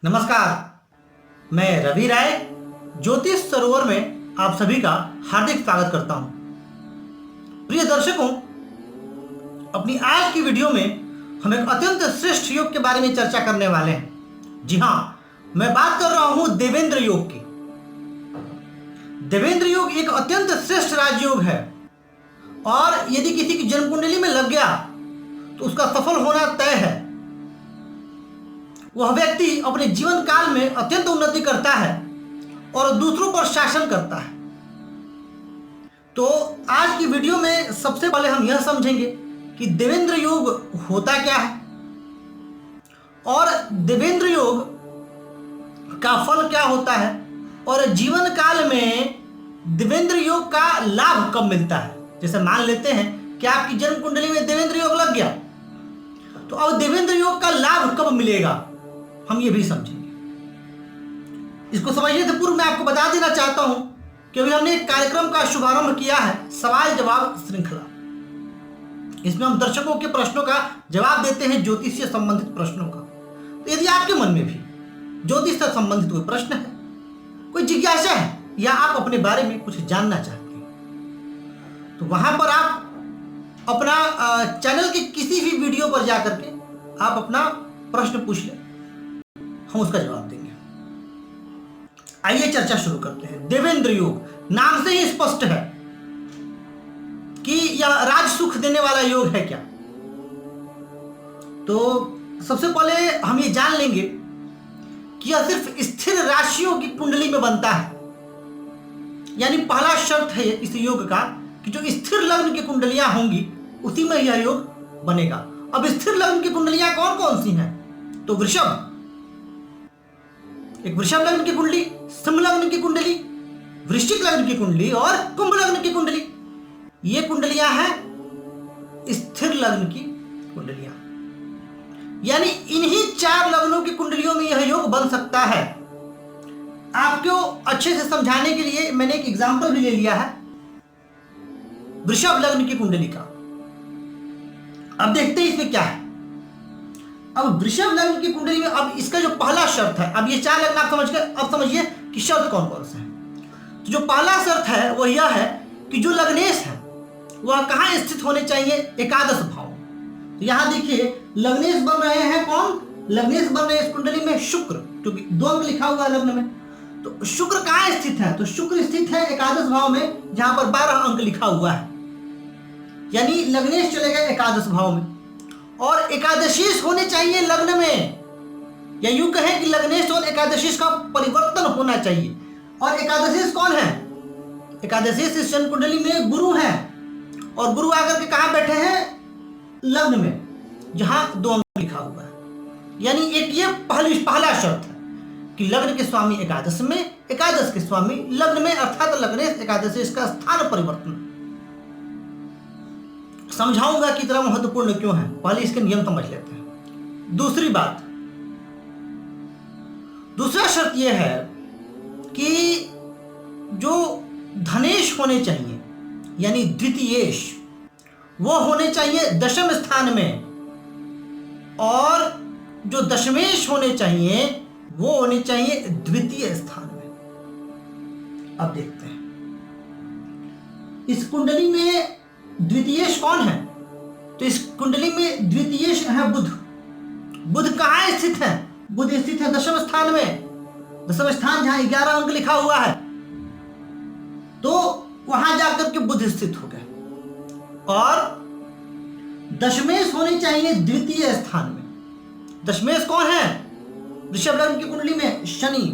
नमस्कार, मैं रवि राय ज्योतिष सरोवर में आप सभी का हार्दिक स्वागत करता हूं। प्रिय दर्शकों, अपनी आज की वीडियो में हम एक अत्यंत श्रेष्ठ योग के बारे में चर्चा करने वाले हैं। जी हां, मैं बात कर रहा हूं देवेंद्र योग की। देवेंद्र योग एक अत्यंत श्रेष्ठ राजयोग है और यदि किसी की जन्म कुंडली में लग गया तो उसका सफल होना तय है। वह व्यक्ति अपने जीवन काल में अत्यंत उन्नति करता है और दूसरों पर शासन करता है। तो आज की वीडियो में सबसे पहले हम यह समझेंगे कि देवेंद्र योग होता क्या है और देवेंद्र योग का फल क्या होता है और जीवन काल में देवेंद्र योग का लाभ कब मिलता है। जैसे मान लेते हैं कि आपकी जन्म कुंडली में देवेंद्र योग लग गया, तो अब देवेंद्र योग का लाभ कब मिलेगा, हम ये भी समझेंगे। इसको समझने से पूर्व मैं आपको बता देना चाहता हूं कि अभी हमने एक कार्यक्रम का शुभारंभ किया है, सवाल जवाब श्रृंखला। इसमें हम दर्शकों के प्रश्नों का जवाब देते हैं, ज्योतिष से संबंधित प्रश्नों का। तो यदि आपके मन में भी ज्योतिष से संबंधित कोई प्रश्न है, कोई जिज्ञासा है या आप अपने बारे में कुछ जानना चाहते हैं, तो वहां पर आप अपना चैनल के किसी भी वीडियो पर जाकर के आप अपना प्रश्न पूछ लें, हम उसका जवाब देंगे। आइए चर्चा शुरू करते हैं। देवेंद्र योग नाम से ही स्पष्ट है कि यह राज सुख देने वाला योग है क्या। तो सबसे पहले हम ये जान लेंगे कि यह सिर्फ स्थिर राशियों की कुंडली में बनता है। यानी पहला शर्त है इस योग का कि जो स्थिर लग्न की कुंडलियां होंगी उसी में यह योग बनेगा। अब स्थिर लग्न की कुंडलियां कौन कौन सी हैं? तो वृषभ, एक वृषभ लग्न की कुंडली, सिंह लग्न की कुंडली, वृश्चिक लग्न की कुंडली और कुंभ लग्न की कुंडली। ये कुंडलियां हैं स्थिर लग्न की कुंडलियां। यानी इन्हीं 4 लग्नों की कुंडलियों में यह योग बन सकता है। आपको अच्छे से समझाने के लिए मैंने एक एग्जांपल भी ले लिया है वृषभ लग्न की कुंडली का। अब देखते हैं इसमें क्या है। अब वृषभ लग्न की कुंडली में अब इसका जो पहला शर्त है, अब ये 4 लग्न आप समझ गए, अब समझिए कि शर्त कौन कौन से हैं। तो जो पहला शर्त है वह यह है कि जो लग्नेश है वह कहाँ स्थित होने चाहिए? एकादश भाव। तो यहां देखिए लग्नेश बन रहे हैं कौन? लग्नेश बन रहे हैं इस कुंडली में शुक्र, क्योंकि 2 अंक लिखा हुआ है लग्न में। तो शुक्र कहाँ स्थित है? तो शुक्र स्थित है एकादश भाव में, जहां पर 12 अंक लिखा हुआ है। यानी लग्नेश चले गए एकादश भाव में और एकादशीश होने चाहिए लग्न में, या यूं कहें कि लग्नेश और एकादशीश का परिवर्तन होना चाहिए। और एकादशीश कौन है? एकादशीश इस जन्म कुंडली में गुरु है और गुरु आकर के कहां बैठे हैं? लग्न में, जहां 2 अंक लिखा हुआ है। यानी एक ये पहला शर्त है कि लग्न के स्वामी एकादश में, एकादश के स्वामी लग्न में, अर्थात लग्नेश एकादशीश का स्थान परिवर्तन। समझाऊंगा कि इतना महत्वपूर्ण क्यों है, पहले इसके नियम समझ लेते हैं। दूसरी बात, दूसरा शर्त यह है कि जो धनेश होने चाहिए यानी द्वितीयेश, वो होने चाहिए दशम स्थान में, और जो दशमेश होने चाहिए वो होने चाहिए द्वितीय स्थान में। अब देखते हैं इस कुंडली में द्वितीयेश कौन है। तो इस कुंडली में द्वितीयेश है बुध। बुध कहाँ स्थित है? बुध स्थित है दशम स्थान में। दशम स्थान जहां 11 अंक लिखा हुआ है, तो वहां जाकर के बुध स्थित हो गए। और दशमेश होने चाहिए द्वितीय स्थान में। दशमेश कौन है? वृषभ लग्न की कुंडली में शनि।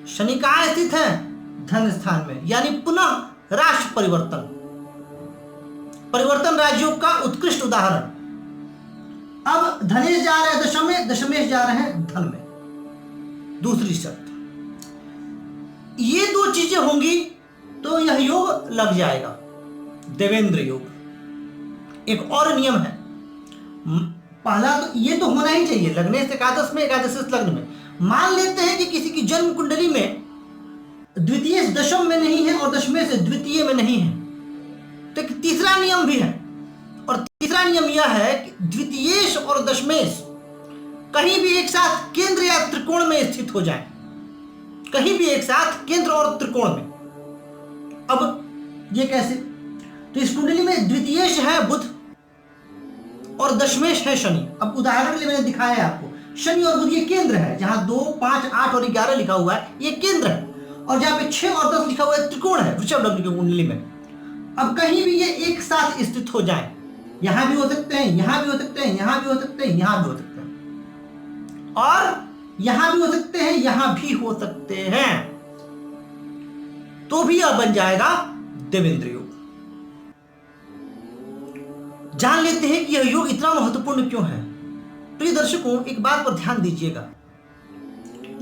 शनि कहाँ स्थित है? धन स्थान में। यानी पुनः राशि परिवर्तन, परिवर्तन राजयोग का उत्कृष्ट उदाहरण। अब धनेश जा रहे हैं दशम में, दशमेश जा रहे हैं धन में। दूसरी शर्त, ये 2 चीजें होंगी तो यह योग लग जाएगा, देवेंद्र योग। एक और नियम है, पहला तो ये तो होना ही चाहिए लग्नेश एकादश में, एकादश लग्न में। मान लेते हैं कि किसी की जन्म कुंडली में द्वितीय दशम में नहीं है और दशमेश द्वितीय में नहीं है, तो एक तीसरा नियम भी है। और तीसरा नियम यह है कि द्वितीयेश और दशमेश कहीं भी एक साथ केंद्र या त्रिकोण में स्थित हो जाए, कहीं भी एक साथ केंद्र और त्रिकोण में। अब ये कैसे? तो इस कुंडली में द्वितीयेश है बुध और दशमेश है शनि। अब उदाहरण के लिए मैंने दिखाया है आपको, शनि और बुध ये केंद्र है, जहां 2, 5, 8 और 11 लिखा हुआ है ये केंद्र है, और जहां पे 6 और 10 लिखा हुआ है त्रिकोण है वृषभ लग्न की कुंडली में। अब कहीं भी ये एक साथ स्थित हो जाए, यहां भी हो सकते हैं, यहां भी हो सकते हैं, यहां भी हो सकते हैं, यहां भी हो सकते हैं, और यहां भी हो सकते हैं, यहां भी हो सकते हैं, तो भी यह बन जाएगा देवेंद्र योग। जान लेते हैं कि यह योग इतना महत्वपूर्ण क्यों है। प्रिय दर्शकों, एक बात पर ध्यान दीजिएगा,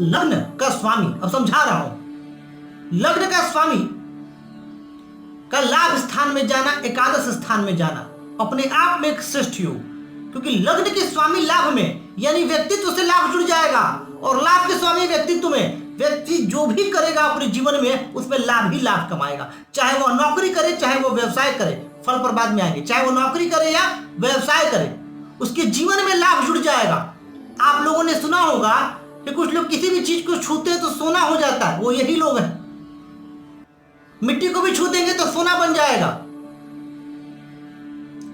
लग्न का स्वामी, अब समझा रहा हूं, लग्न का स्वामी का लाभ स्थान में जाना, एकादश स्थान में जाना अपने आप में एक श्रेष्ठ योग, क्योंकि लग्न के स्वामी लाभ में यानी व्यक्तित्व से लाभ जुड़ जाएगा, और लाभ के स्वामी व्यक्तित्व में व्यक्ति जो भी करेगा अपने जीवन में उसमें लाभ ही लाभ कमाएगा, चाहे वह नौकरी करे चाहे वह व्यवसाय करे, फल पर बाद में आएंगे, चाहे वो नौकरी करे या व्यवसाय करे उसके जीवन में लाभ जुड़ जाएगा। आप लोगों ने सुना होगा कि कुछ लोग किसी भी चीज को छूते हैं तो सोना हो जाता है, वो यही लोग हैं। मिट्टी को भी छू देंगे तो सोना बन जाएगा।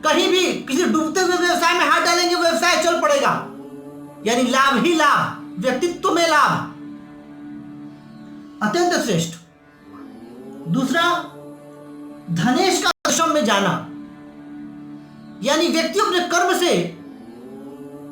कहीं भी किसी डूबते हुए व्यवसाय में हाथ डालेंगे व्यवसाय चल पड़ेगा, यानी लाभ ही लाभ, व्यक्तित्व में लाभ, अत्यंत श्रेष्ठ। दूसरा, धनेश का दशम में जाना, यानी व्यक्ति अपने कर्म से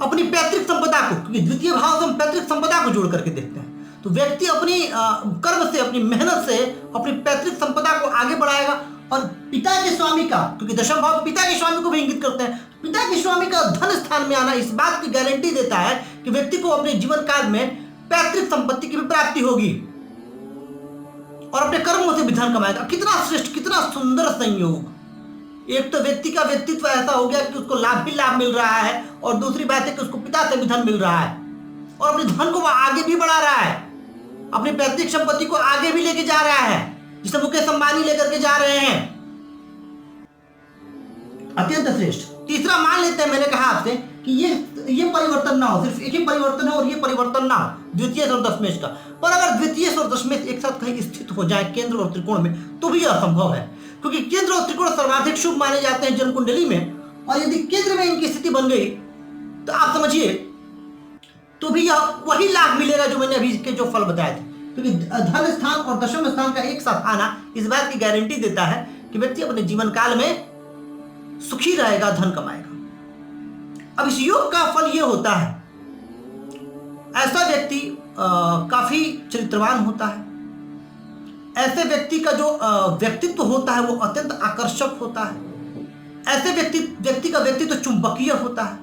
अपनी पैतृक संपदा को, क्योंकि द्वितीय भाव से हम पैतृक संपदा को जोड़ करके देखते हैं, तो व्यक्ति अपनी कर्म से, अपनी मेहनत से अपनी पैतृक संपदा को आगे बढ़ाएगा। और पिता के स्वामी का, क्योंकि दशम भाव पिता के स्वामी को भी इंगित करते हैं, पिता के स्वामी का धन स्थान में आना इस बात की गारंटी देता है कि व्यक्ति को अपने जीवन काल में पैतृक संपत्ति की भी प्राप्ति होगी और अपने कर्मों से भी धन कमाएगा। कितना श्रेष्ठ, कितना सुंदर संयोग। एक तो व्यक्ति का व्यक्तित्व ऐसा हो गया कि उसको लाभ ही लाभ मिल रहा है, और दूसरी बात है कि उसको पिता से भी धन मिल रहा है, और अपने धन को वह आगे भी बढ़ा रहा है, अपनी पैतृक संपत्ति को आगे भी लेके जा रहा है, जिसे मुकेश अंबानी लेकर के जा रहे हैं। अत्यंत श्रेष्ठ। तीसरा, मान लेते हैं मैंने कहा आपसे कि ये परिवर्तन ना हो, सिर्फ एक ही परिवर्तन है और ये परिवर्तन ना हो द्वितीय और दशमेश का, पर अगर द्वितीय और दशमेश एक साथ कहीं स्थित हो जाए केंद्र और त्रिकोण में तो भी यह असंभव है, क्योंकि केंद्र और त्रिकोण सर्वाधिक शुभ माने जाते हैं जन्म कुंडली में, और यदि केंद्र में इनकी स्थिति बन गई तो आप समझिए तो भी यह वही लाभ मिलेगा जो मैंने अभी के जो फल बताए थे, क्योंकि धन स्थान और दशम स्थान का एक साथ आना इस बात की गारंटी देता है कि व्यक्ति अपने जीवन काल में सुखी रहेगा, धन कमाएगा। अब इस योग का फल यह होता है, ऐसा व्यक्ति काफी चरित्रवान होता है, ऐसे व्यक्ति का जो व्यक्तित्व होता है वो अत्यंत आकर्षक होता है, ऐसे व्यक्ति का व्यक्तित्व चुंबकीय होता है,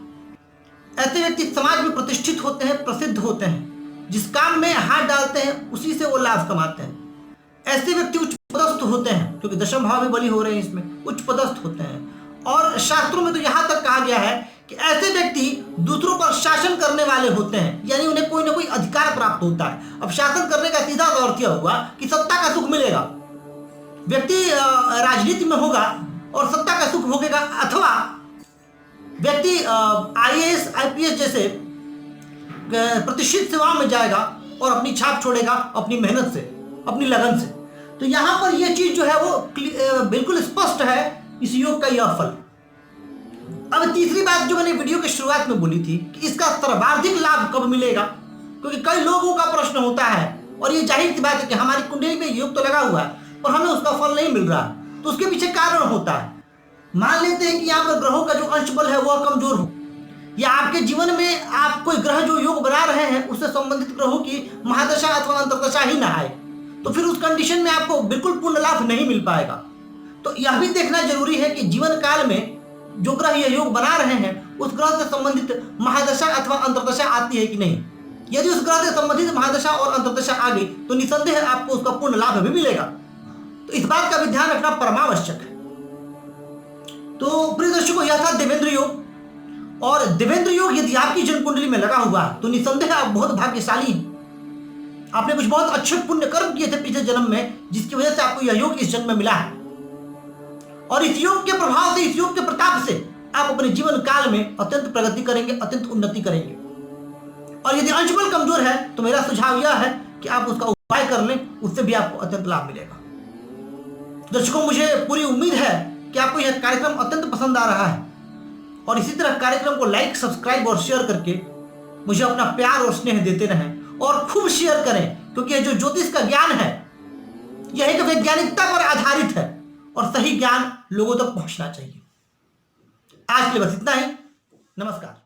ऐसे व्यक्ति समाज में प्रतिष्ठित होते हैं, प्रसिद्ध होते हैं, जिस काम में हाथ डालते हैं उसी से वो लाभ कमाते हैं। ऐसे व्यक्ति उच्च पदस्थ होते हैं, क्योंकि दशम भाव भी बली हो रहे हैं इसमें, उच्च पदस्थ होते हैं, और शास्त्रों में तो यहां तक कहा गया है कि ऐसे व्यक्ति दूसरों पर शासन करने वाले होते हैं, यानी उन्हें कोई ना कोई अधिकार प्राप्त होता है। अब शासन करने का सीधा अर्थ क्या हुआ कि सत्ता का सुख मिलेगा, व्यक्ति राजनीति में होगा और सत्ता का सुख भोगेगा, अथवा व्यक्ति IAS IPS जैसे प्रतिष्ठित सेवाओं में जाएगा और अपनी छाप छोड़ेगा अपनी मेहनत से, अपनी लगन से। तो यहां पर यह चीज जो है वो बिल्कुल स्पष्ट है इस योग का यह फल। अब तीसरी बात जो मैंने वीडियो की शुरुआत में बोली थी कि इसका सर्वाधिक लाभ कब मिलेगा, क्योंकि कई लोगों का प्रश्न होता है, और ये जाहिर सी बात है कि हमारी कुंडली में योग तो लगा हुआ है और हमें उसका फल नहीं मिल रहा, तो उसके पीछे कारण होता है। मान लेते हैं कि यहाँ पर ग्रहों का जो अंश बल है वह कमजोर हो, या आपके जीवन में आप कोई ग्रह जो योग बना रहे हैं उससे संबंधित ग्रहों की महादशा अथवा अंतर्दशा ही ना आए, तो फिर उस कंडीशन में आपको बिल्कुल पूर्ण लाभ नहीं मिल पाएगा। तो यह भी देखना जरूरी है कि जीवन काल में जो ग्रह ये योग बना रहे हैं उस ग्रह से संबंधित महादशा अथवा अंतर्दशा आती है कि नहीं। यदि उस ग्रह से संबंधित महादशा और अंतर्दशा आ गई तो निसंदेह आपको उसका पूर्ण लाभ भी मिलेगा। तो इस बात का भी ध्यान रखना परमावश्यक है। तो प्रिय दर्शकों, यह था देवेंद्र योग, और देवेंद्र योग यदि आपकी जन्म कुंडली में लगा हुआ है तो निसंदेह आप बहुत भाग्यशाली हैं। आपने कुछ बहुत अच्छे पुण्य कर्म किए थे पिछले जन्म में, जिसकी वजह से आपको यह योग इस जन्म में मिला है, और इस योग के प्रभाव से, इस योग के प्रताप से आप अपने जीवन काल में अत्यंत प्रगति करेंगे, अत्यंत उन्नति करेंगे। और यदि अंशबल कमजोर है तो मेरा सुझाव यह है कि आप उसका उपाय कर लें, उससे भी आपको अत्यंत लाभ मिलेगा। दर्शकों, मुझे पूरी उम्मीद है कि आपको यह कार्यक्रम अत्यंत पसंद आ रहा है और इसी तरह कार्यक्रम को लाइक, सब्सक्राइब और शेयर करके मुझे अपना प्यार और स्नेह देते रहें और खूब शेयर करें, क्योंकि यह जो ज्योतिष का ज्ञान है यह एक वैज्ञानिकता पर आधारित है और सही ज्ञान लोगों तक पहुंचना चाहिए। आज के लिए बस इतना ही। नमस्कार।